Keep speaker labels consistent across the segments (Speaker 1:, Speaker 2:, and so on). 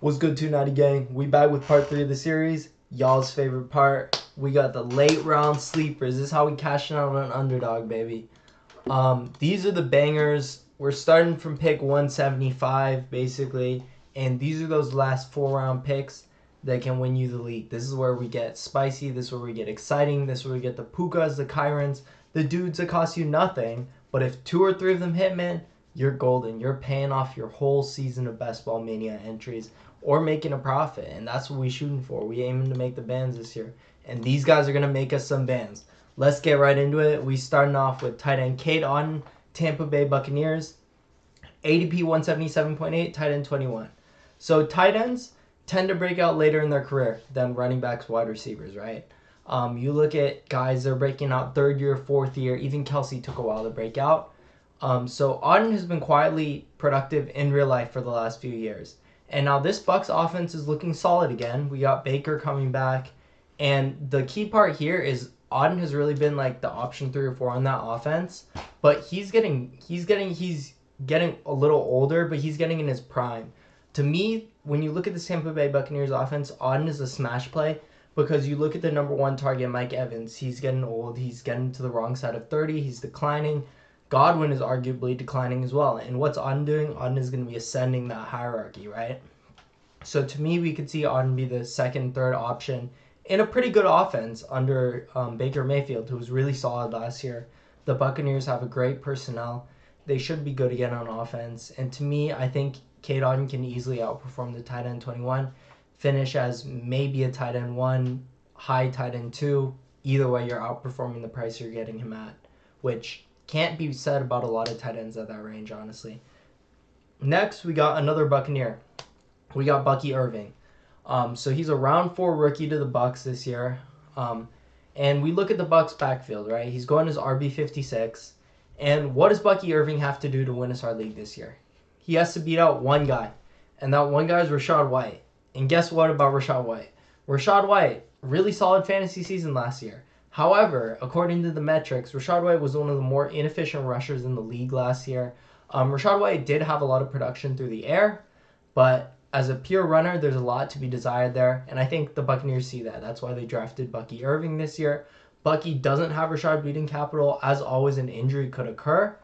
Speaker 1: What's good, 290 gang? We back with part 3 of the series. Y'all's favorite part. We got the late round sleepers. This is how we cashing out on an underdog, baby. These are the bangers. We're starting from pick 175, basically. And these are those last 4-round picks that can win you the league. This is where we get spicy. This is where we get exciting. This is where we get the Pukas, the Kyrans, the dudes that cost you nothing. But if 2 or 3 of them hit, man, you're golden. You're paying off your whole season of Best Ball Mania entries or making a profit. And that's what we're shooting for. We aiming to make the bands this year. And these guys are going to make us some bands. Let's get right into it. We starting off with tight end Cade Otton, Tampa Bay Buccaneers. ADP 177.8, tight end 21. So tight ends tend to break out later in their career than running backs, wide receivers, right? You look at guys that are breaking out third year, fourth year. Even Kelsey took a while to break out. So Otton has been quietly productive in real life for the last few years. And now this Bucs offense is looking solid again. We got Baker coming back. And the key part here is Otton has really been like the option 3 or 4 on that offense. But he's getting a little older, but he's getting in his prime. To me, when you look at the Tampa Bay Buccaneers offense, Otton is a smash play because you look at the number 1 target, Mike Evans. He's getting old. He's getting to the wrong side of 30. He's declining. Godwin is arguably declining as well. And what's Otton doing? Otton is going to be ascending that hierarchy, right? So to me, we could see Otton be the second, third option in a pretty good offense under Baker Mayfield, who was really solid last year. The Buccaneers have a great personnel. They should be good again on offense. And to me, I think Cade Otton can easily outperform the tight end 21, finish as maybe a tight end 1, high tight end 2. Either way, you're outperforming the price you're getting him at, which can't be said about a lot of tight ends at that range, honestly. Next, we got another Buccaneer. We got Bucky Irving. So he's a round 4 rookie to the Bucs this year. And we look at the Bucs backfield, right? He's going as RB56. And what does Bucky Irving have to do to win us our league this year? He has to beat out one guy. And that one guy is Rachaad White. And guess what about Rachaad White? Rachaad White, really solid fantasy season last year. However, according to the metrics, Rachaad White was one of the more inefficient rushers in the league last year. Rachaad White did have a lot of production through the air, but as a pure runner, there's a lot to be desired there, and I think the Buccaneers see that. That's why they drafted Bucky Irving this year. Bucky doesn't have Rachaad beating capital. As always, an injury could occur,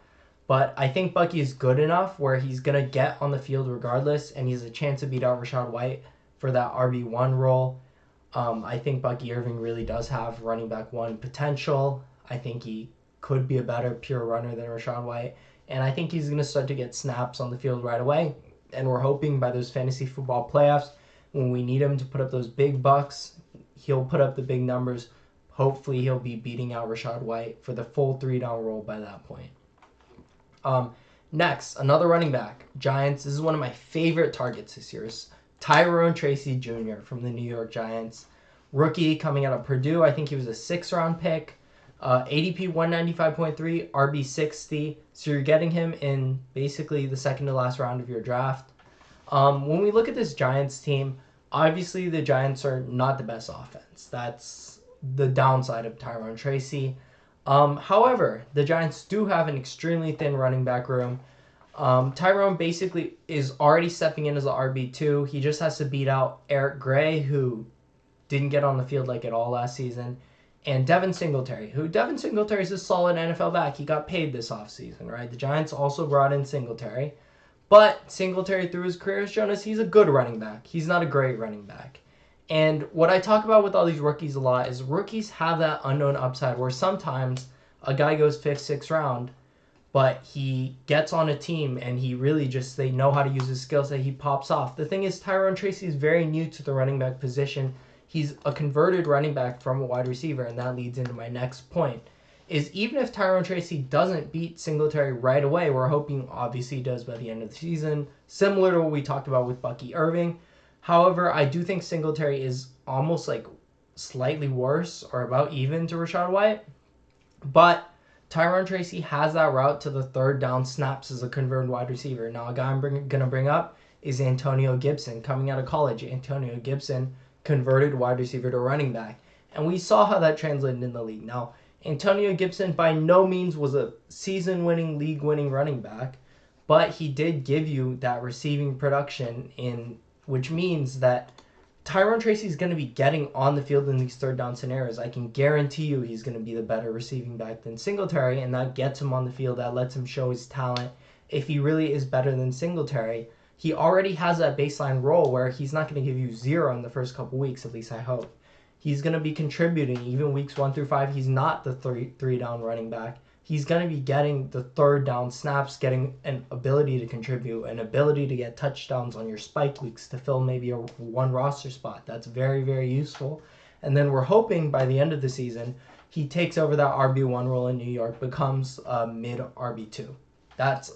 Speaker 1: but I think Bucky is good enough where he's going to get on the field regardless, and he has a chance to beat out Rachaad White for that RB1 role. I think Bucky Irving really does have running back 1 potential. I think he could be a better pure runner than Rachaad White. And I think he's going to start to get snaps on the field right away. And we're hoping by those fantasy football playoffs, when we need him to put up those big bucks, he'll put up the big numbers. Hopefully he'll be beating out Rachaad White for the full 3-down role by that point. Next, another running back. Giants. This is one of my favorite targets this year. Tyrone Tracy Jr. from the New York Giants. Rookie coming out of Purdue. I think he was a 6th-round pick. ADP 195.3, RB 60. So you're getting him in basically the second to last round of your draft. When we look at this Giants team, obviously the Giants are not the best offense. That's the downside of Tyrone Tracy. However, the Giants do have an extremely thin running back room. Tyrone basically is already stepping in as an RB2. He just has to beat out Eric Gray, who didn't get on the field like at all last season, and Devin Singletary, Devin Singletary is a solid NFL back. He got paid this offseason, right? The Giants also brought in Singletary, but Singletary through his career has shown us he's a good running back. He's not a great running back. And what I talk about with all these rookies a lot is rookies have that unknown upside where sometimes a guy goes 5th, 6th round, but he gets on a team and he really they know how to use his skills that he pops off. The thing is, Tyrone Tracy is very new to the running back position. He's a converted running back from a wide receiver, and that leads into my next point, is even if Tyrone Tracy doesn't beat Singletary right away, we're hoping obviously he does by the end of the season, similar to what we talked about with Bucky Irving. However, I do think Singletary is almost like slightly worse or about even to Rachaad White, but Tyrone Tracy has that route to the 3rd down snaps as a converted wide receiver. Now, a guy I'm going to bring up is Antonio Gibson. Coming out of college, Antonio Gibson converted wide receiver to running back. And we saw how that translated in the league. Now, Antonio Gibson by no means was a season-winning, league-winning running back, but he did give you that receiving production in which means that Tyrone Tracy is going to be getting on the field in these third down scenarios. I can guarantee you he's going to be the better receiving back than Singletary, and that gets him on the field. That lets him show his talent. If he really is better than Singletary, he already has that baseline role where he's not going to give you 0 in the first couple weeks, at least I hope. He's going to be contributing even weeks 1 through 5. He's not the three down running back. He's going to be getting the third down snaps, getting an ability to contribute, an ability to get touchdowns on your spike weeks to fill maybe a one roster spot. That's very, very useful. And then we're hoping by the end of the season, he takes over that RB1 role in New York, becomes a mid RB2. That's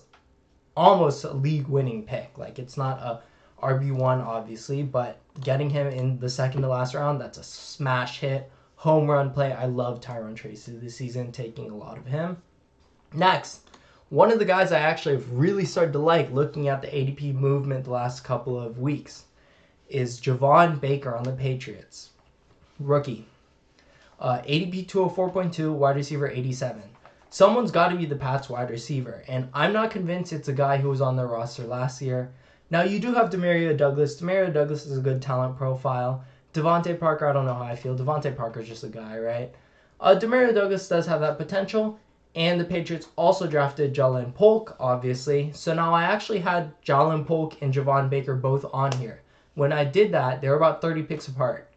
Speaker 1: almost a league-winning pick. Like, it's not a RB1, obviously, but getting him in the second to last round, that's a smash hit. Home run play. I love Tyrone Tracy this season, taking a lot of him. Next, one of the guys I actually have really started to like looking at the ADP movement the last couple of weeks is Javon Baker on the Patriots. Rookie. ADP 204.2, wide receiver 87. Someone's got to be the Pats wide receiver, and I'm not convinced it's a guy who was on their roster last year. Now, you do have Demario Douglas. Demario Douglas is a good talent profile. Devontae Parker, I don't know how I feel. Devontae Parker's just a guy, right? Demario Douglas does have that potential, and the Patriots also drafted Jalen Polk, obviously. So now I actually had Jalen Polk and Javon Baker both on here. When I did that, they were about 30 picks apart.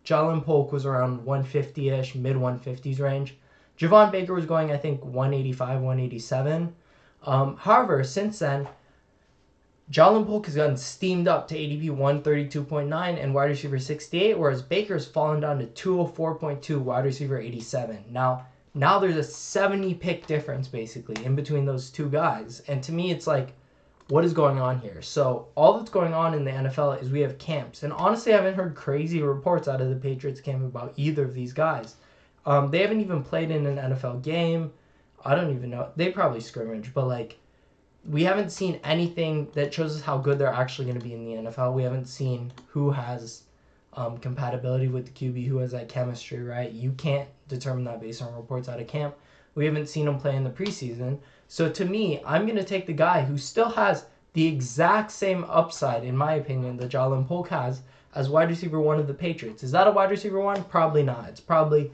Speaker 1: Jalen Polk was around 150-ish, mid-150s range. Javon Baker was going, I think, 185, 187. However, since then, Jalen Polk has gotten steamed up to ADP 132.9 and wide receiver 68, whereas Baker's fallen down to 204.2, wide receiver 87. Now there's a 70 pick difference basically in between those two guys. And to me, it's like, what is going on here? So all that's going on in the NFL is we have camps. And honestly, I haven't heard crazy reports out of the Patriots camp about either of these guys. They haven't even played in an NFL game. I don't even know. They probably scrimmage, but like, we haven't seen anything that shows us how good they're actually going to be in the NFL. We haven't seen who has compatibility with the QB, who has that chemistry, right? You can't determine that based on reports out of camp. We haven't seen him play in the preseason. So to me, I'm going to take the guy who still has the exact same upside, in my opinion, that Jalen Polk has as wide receiver 1 of the Patriots. Is that a wide receiver 1? Probably not. It's probably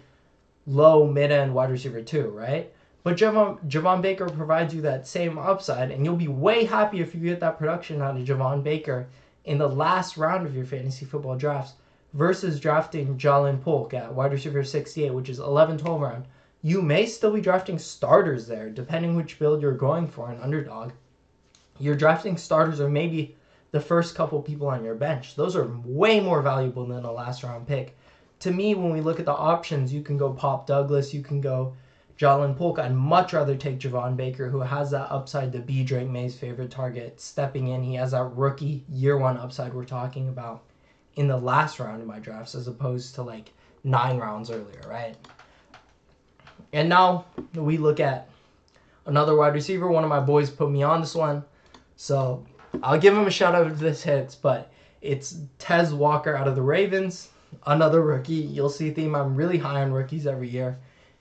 Speaker 1: low, mid-end wide receiver 2, right? But Javon Baker provides you that same upside, and you'll be way happy if you get that production out of Javon Baker in the last round of your fantasy football drafts versus drafting Jalen Polk at wide receiver 68, which is 11-12 round. You may still be drafting starters there, depending which build you're going for, an underdog. You're drafting starters or maybe the first couple people on your bench. Those are way more valuable than a last-round pick. To me, when we look at the options, you can go Pop Douglas, you can go Jalen Polk. I'd much rather take Javon Baker, who has that upside to be Drake May's favorite target, stepping in. He has that rookie year 1 upside we're talking about in the last round of my drafts as opposed to like 9 rounds earlier, right? And now we look at another wide receiver. One of my boys put me on this one, so I'll give him a shout out if this hits, but it's Tez Walker out of the Ravens, another rookie. You'll see a theme. I'm really high on rookies every year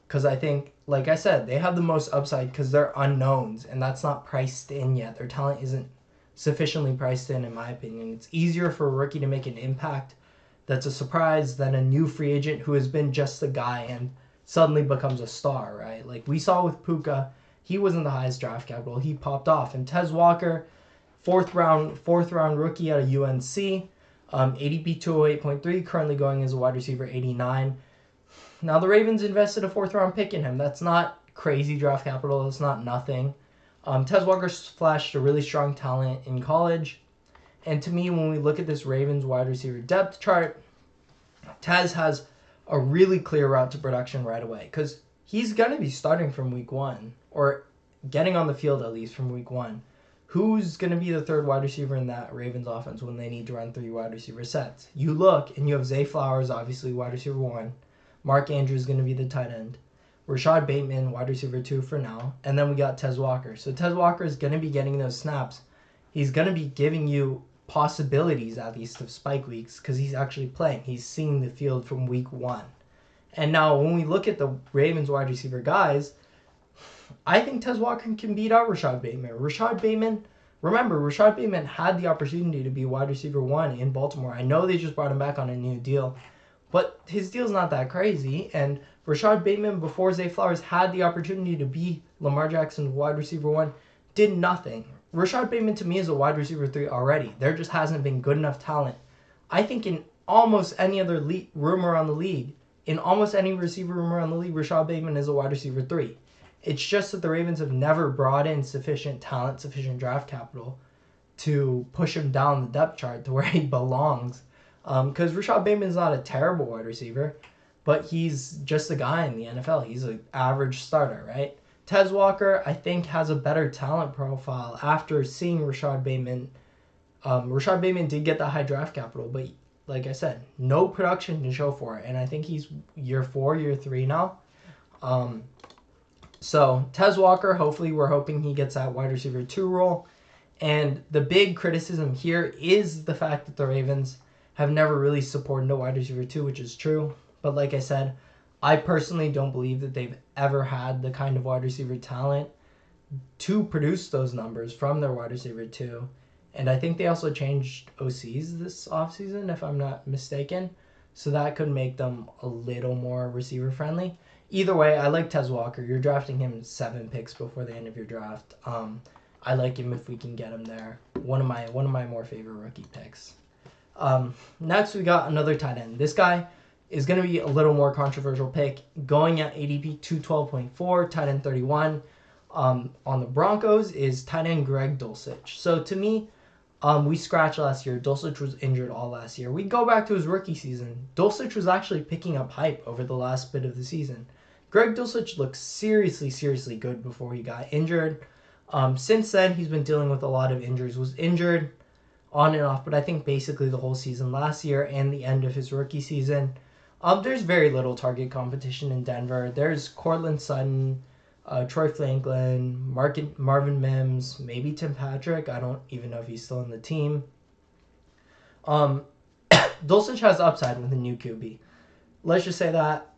Speaker 1: because I think, like I said, they have the most upside because they're unknowns, and that's not priced in yet. Their talent isn't sufficiently priced in my opinion. It's easier for a rookie to make an impact that's a surprise than a new free agent who has been just a guy and suddenly becomes a star, right? Like we saw with Puka, he wasn't the highest draft capital. He popped off. And Tez Walker, fourth round rookie out of UNC, ADP 208.3, currently going as a wide receiver 89. Now the Ravens invested a 4th round pick in him. That's not crazy draft capital. It's not nothing. Tez Walker flashed a really strong talent in college. And to me, when we look at this Ravens wide receiver depth chart, Tez has a really clear route to production right away because he's going to be starting from week 1 or getting on the field at least from week 1. Who's going to be the 3rd wide receiver in that Ravens offense when they need to run 3 wide receiver sets? You look and you have Zay Flowers, obviously wide receiver 1. Mark Andrews is going to be the tight end. Rashad Bateman, wide receiver 2 for now. And then we got Tez Walker. So Tez Walker is going to be getting those snaps. He's going to be giving you possibilities at least of spike weeks because he's actually playing. He's seeing the field from week 1. And now when we look at the Ravens wide receiver guys, I think Tez Walker can beat out Rashad Bateman. Rashad Bateman Remember, Rashad Bateman had the opportunity to be wide receiver 1 in Baltimore. I know they just brought him back on a new deal, but his deal's not that crazy. And Rashad Bateman, before Zay Flowers, had the opportunity to be Lamar Jackson's wide receiver 1, did nothing. Rashad Bateman, to me, is a wide receiver 3 already. There just hasn't been good enough talent. I think in almost any other room around the league, in almost any receiver room around the league, Rashad Bateman is a wide receiver 3. It's just that the Ravens have never brought in sufficient talent, sufficient draft capital to push him down the depth chart to where he belongs. Because Rashad Bateman's not a terrible wide receiver, but he's just a guy in the NFL. He's an average starter, right? Tez Walker, I think, has a better talent profile after seeing Rashad Bateman. Rashad Bateman did get the high draft capital, but like I said, no production to show for it. And I think he's year 4, year 3 now. So Tez Walker, hopefully we're hoping he gets that wide receiver 2 role. And the big criticism here is the fact that the Ravens have never really supported a wide receiver 2, which is true. But like I said, I personally don't believe that they've ever had the kind of wide receiver talent to produce those numbers from their wide receiver 2. And I think they also changed OCs this offseason, if I'm not mistaken. So that could make them a little more receiver friendly. Either way, I like Tez Walker. You're drafting him 7 picks before the end of your draft. I like him if we can get him there. One of my more favorite rookie picks. Next, we got another tight end. This guy is going to be a little more controversial pick. Going at ADP 212.4, tight end 31. On the Broncos is tight end Greg Dulcich. So to me, we scratched last year. Dulcich was injured all last year. We go back to his rookie season. Dulcich was actually picking up hype over the last bit of the season. Greg Dulcich looked seriously good before he got injured. Since then, he's been dealing with a lot of injuries. Was injured on and off, but I think basically the whole season last year and the end of his rookie season. There's very little target competition in Denver. There's Cortland Sutton, Troy Franklin, Marvin Mims, maybe Tim Patrick. I don't even know if he's still in the team. Dulcich has upside with a new QB. Let's just say that.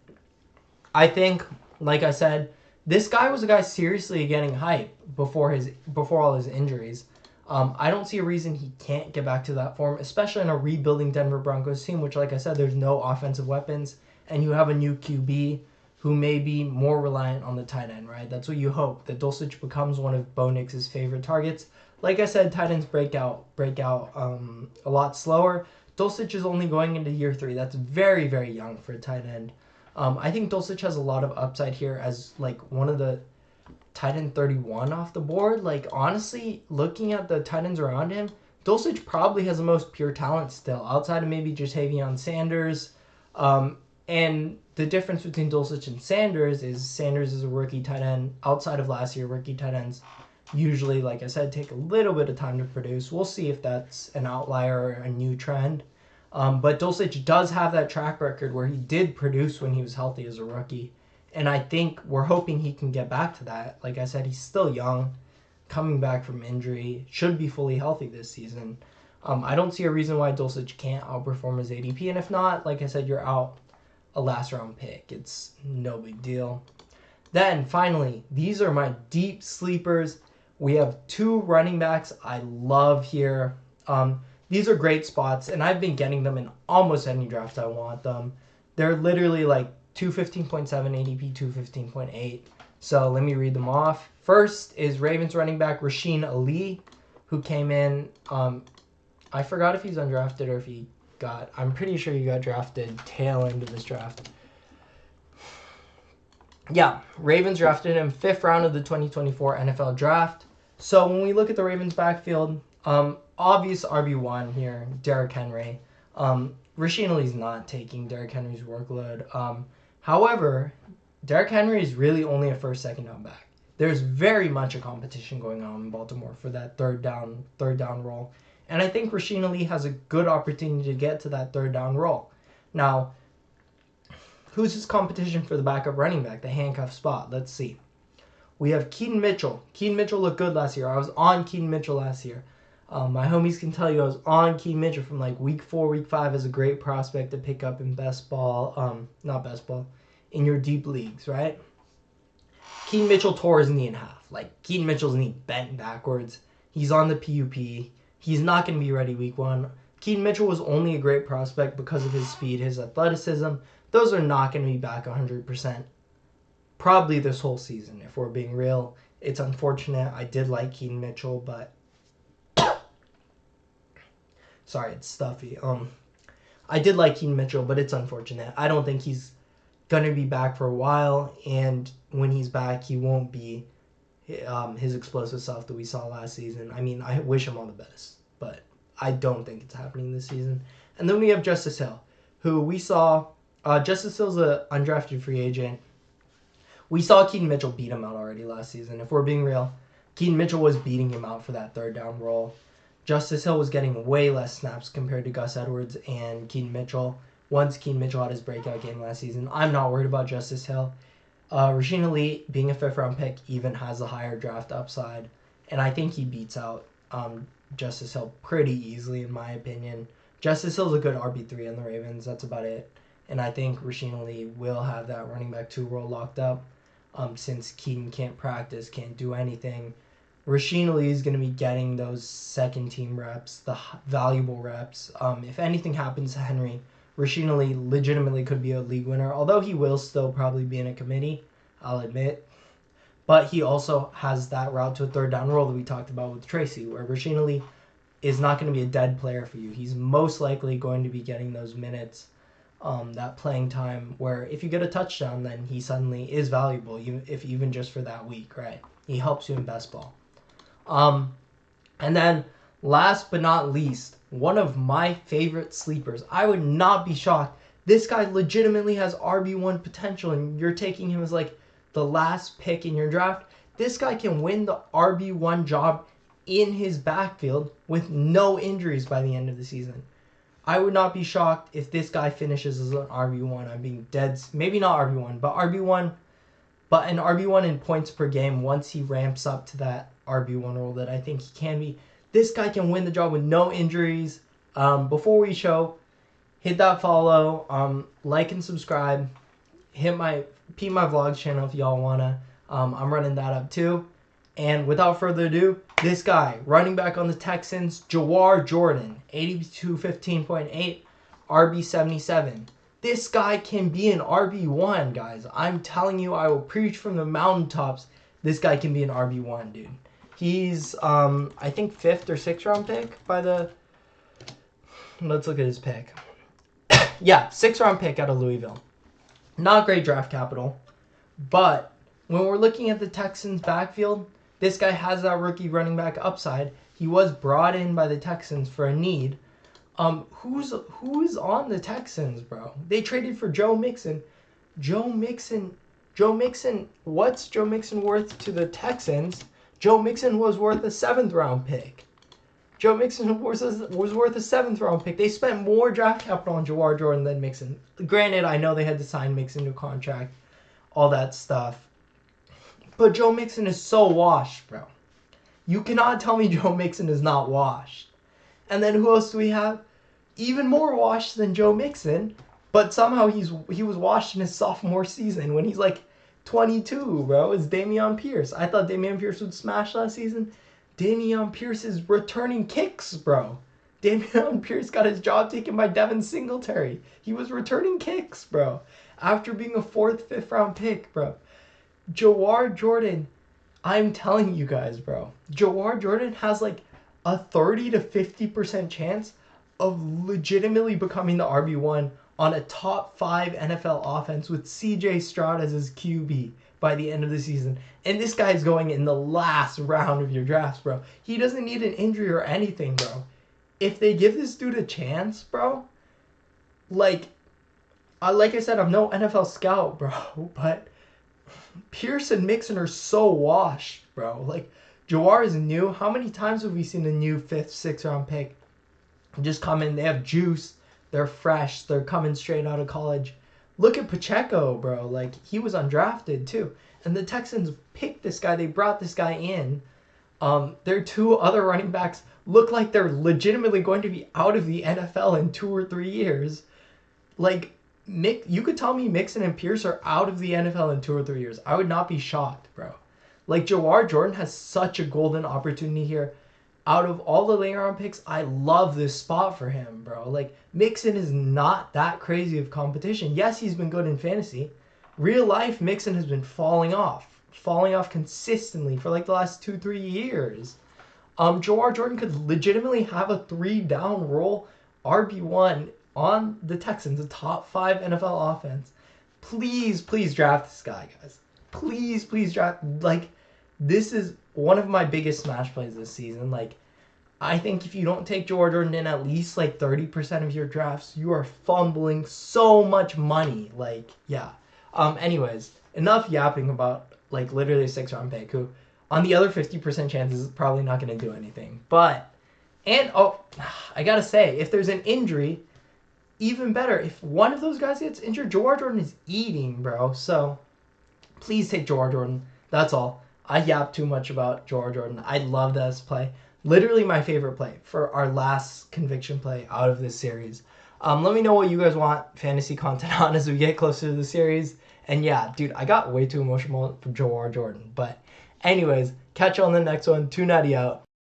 Speaker 1: I think, like I said, this guy was a guy seriously getting hype before all his injuries. I don't see a reason he can't get back to that form, especially in a rebuilding Denver Broncos team, which, like I said, there's no offensive weapons, and you have a new QB who may be more reliant on the tight end, right? That's what you hope, that Dulcich becomes one of Bo Nix's favorite targets. Like I said, tight ends break out a lot slower. Dulcich is only going into year 3. That's very, very young for a tight end. I think Dulcich has a lot of upside here as like one of the tight end 31 off the board. Like, honestly, looking at the tight ends around him, Dulcich probably has the most pure talent still, outside of maybe Jatavion Sanders. And the difference between Dulcich and Sanders is a rookie tight end. Outside of last year, rookie tight ends usually, like I said, take a little bit of time to produce. We'll see if that's an outlier or a new trend. But Dulcich does have that track record where he did produce when he was healthy as a rookie. And I think we're hoping he can get back to that. Like I said, he's still young, coming back from injury, should be fully healthy this season. I don't see a reason why Dulcich can't outperform his ADP. And if not, like I said, you're out a last round pick. It's no big deal. Then finally, these are my deep sleepers. We have 2 running backs I love here. These are great spots, and I've been getting them in almost any draft I want them. They're literally like 215.7 ADP, 215.8. So let me read them off. First is Ravens running back Rasheen Ali, who came in. I forgot if he's undrafted or if I'm pretty sure he got drafted tail end of this draft. Yeah, Ravens drafted him 5th round of the 2024 NFL draft. So when we look at the Ravens backfield, obvious RB1 here, Derrick Henry. Rasheen Ali's not taking Derrick Henry's workload. However, Derrick Henry is really only a first, second down back. There's very much a competition going on in Baltimore for that third down role. And I think Rasheen Ali has a good opportunity to get to that third down role. Now, who's his competition for the backup running back, the handcuff spot? Let's see. We have Keaton Mitchell. Keaton Mitchell looked good last year. I was on Keaton Mitchell last year. My homies can tell you I was on Keaton Mitchell from like week 4, week 5 as a great prospect to pick up in in your deep leagues, right? Keaton Mitchell tore his knee in half. Like, Keaton Mitchell's knee bent backwards. He's on the PUP. He's not going to be ready week 1. Keaton Mitchell was only a great prospect because of his speed, his athleticism. Those are not going to be back 100%. Probably this whole season, if we're being real. It's unfortunate. I did like Keaton Mitchell, but... Sorry, it's stuffy. I did like Keaton Mitchell, but it's unfortunate. I don't think he's going to be back for a while, and when he's back, he won't be his explosive self that we saw last season. I mean, I wish him all the best, but I don't think it's happening this season. And then we have Justice Hill, who we saw... Justice Hill's an undrafted free agent. We saw Keaton Mitchell beat him out already last season. If we're being real, Keaton Mitchell was beating him out for that third down role. Justice Hill was getting way less snaps compared to Gus Edwards and Keaton Mitchell. Once Keaton Mitchell had his breakout game last season, I'm not worried about Justice Hill. Rasheen Ali, being a 5th-round pick, even has a higher draft upside. And I think he beats out Justice Hill pretty easily, in my opinion. Justice Hill's a good RB3 on the Ravens. That's about it. And I think Rasheen Ali will have that running back 2 role locked up. Since Keaton can't practice, can't do anything. Rasheen Ali is going to be getting those second-team reps, the valuable reps. If anything happens to Henry, Rasheen Ali legitimately could be a league winner, although he will still probably be in a committee, I'll admit. But he also has that route to a third down role that we talked about with Tracy, where Rasheen Ali is not going to be a dead player for you. He's most likely going to be getting those minutes, that playing time, where if you get a touchdown, then he suddenly is valuable, even just for that week, right? He helps you in best ball. And then last but not least, one of my favorite sleepers. I would not be shocked. This guy legitimately has RB1 potential, and you're taking him as like the last pick in your draft. This guy can win the RB1 job in his backfield with no injuries by the end of the season. I would not be shocked if this guy finishes as an RB1. I'm being dead. Maybe not RB1, but RB1. But an RB1 in points per game once he ramps up to that RB1 role that I think he can be. This guy can win the job with no injuries. Before we show, hit that follow, like and subscribe. Hit my vlogs channel if y'all wanna. I'm running that up too. And without further ado, this guy, running back on the Texans, Javon Jordan, 8215.8, RB77. This guy can be an RB1, guys. I'm telling you, I will preach from the mountaintops. This guy can be an RB1, dude. He's, I think, 5th or 6th round pick by the... Let's look at his pick. Yeah, 6th round pick out of Louisville. Not great draft capital. But when we're looking at the Texans backfield, this guy has that rookie running back upside. He was brought in by the Texans for a need. Who's on the Texans, bro? They traded for Joe Mixon. Joe Mixon, what's Joe Mixon worth to the Texans? Joe Mixon was worth a 7th round pick. Joe Mixon was worth a 7th round pick. They spent more draft capital on Javon Jordan than Mixon. Granted, I know they had to sign Mixon to contract, all that stuff. But Joe Mixon is so washed, bro. You cannot tell me Joe Mixon is not washed. And then who else do we have? Even more washed than Joe Mixon, but somehow he was washed in his sophomore season when he's like 22, bro. It's Dameon Pierce. I thought Dameon Pierce would smash last season. Dameon Pierce is returning kicks, bro. Dameon Pierce got his job taken by Devin Singletary. He was returning kicks, bro. After being a 4th, 5th round pick, bro. Javon Jordan, I'm telling you guys, bro. Javon Jordan has like a 30 to 50% chance of legitimately becoming the RB1 on a top 5 NFL offense with CJ Stroud as his QB by the end of the season. And this guy is going in the last round of your drafts, bro. He doesn't need an injury or anything, bro. If they give this dude a chance, bro, like I said, I'm no NFL scout, bro, but Pierce and Mixon are so washed, bro. Like, Jawar is new. How many times have we seen a new 5th, 6th round pick just come in? They have juice. They're fresh. They're coming straight out of college. Look at Pacheco, bro. Like, he was undrafted, too. And the Texans picked this guy. They brought this guy in. Their 2 other running backs look like they're legitimately going to be out of the NFL in 2 or 3 years. Like, you could tell me Mixon and Pierce are out of the NFL in 2 or 3 years. I would not be shocked, bro. Like, Javon Jordan has such a golden opportunity here. out of all the later round picks, I love this spot for him, bro. Like, Mixon is not that crazy of competition. Yes, he's been good in fantasy. Real life, Mixon has been falling off consistently for like the last 2-3 years. Jawar Jordan could legitimately have a 3-down role RB1 on the Texans, a top 5 NFL offense. Please, please draft this guy, guys. Please, please draft. Like, this is one of my biggest smash plays this season. Like, I think if you don't take Jawar Jordan in at least like 30% of your drafts, you are fumbling so much money. Like, yeah. Anyways, enough yapping about like literally a 6-round pick who on the other 50% chances is probably not going to do anything. But, and I got to say, if there's an injury, even better. If one of those guys gets injured, Jawar Jordan is eating, bro. So, please take Jawar Jordan. That's all. I yapped too much about Jawar Jordan. I love this play. Literally my favorite play for our last conviction play out of this series. Let me know what you guys want fantasy content on as we get closer to the series. And yeah, dude, I got way too emotional for Jawar Jordan. But anyways, catch you on the next one. Too Natty out.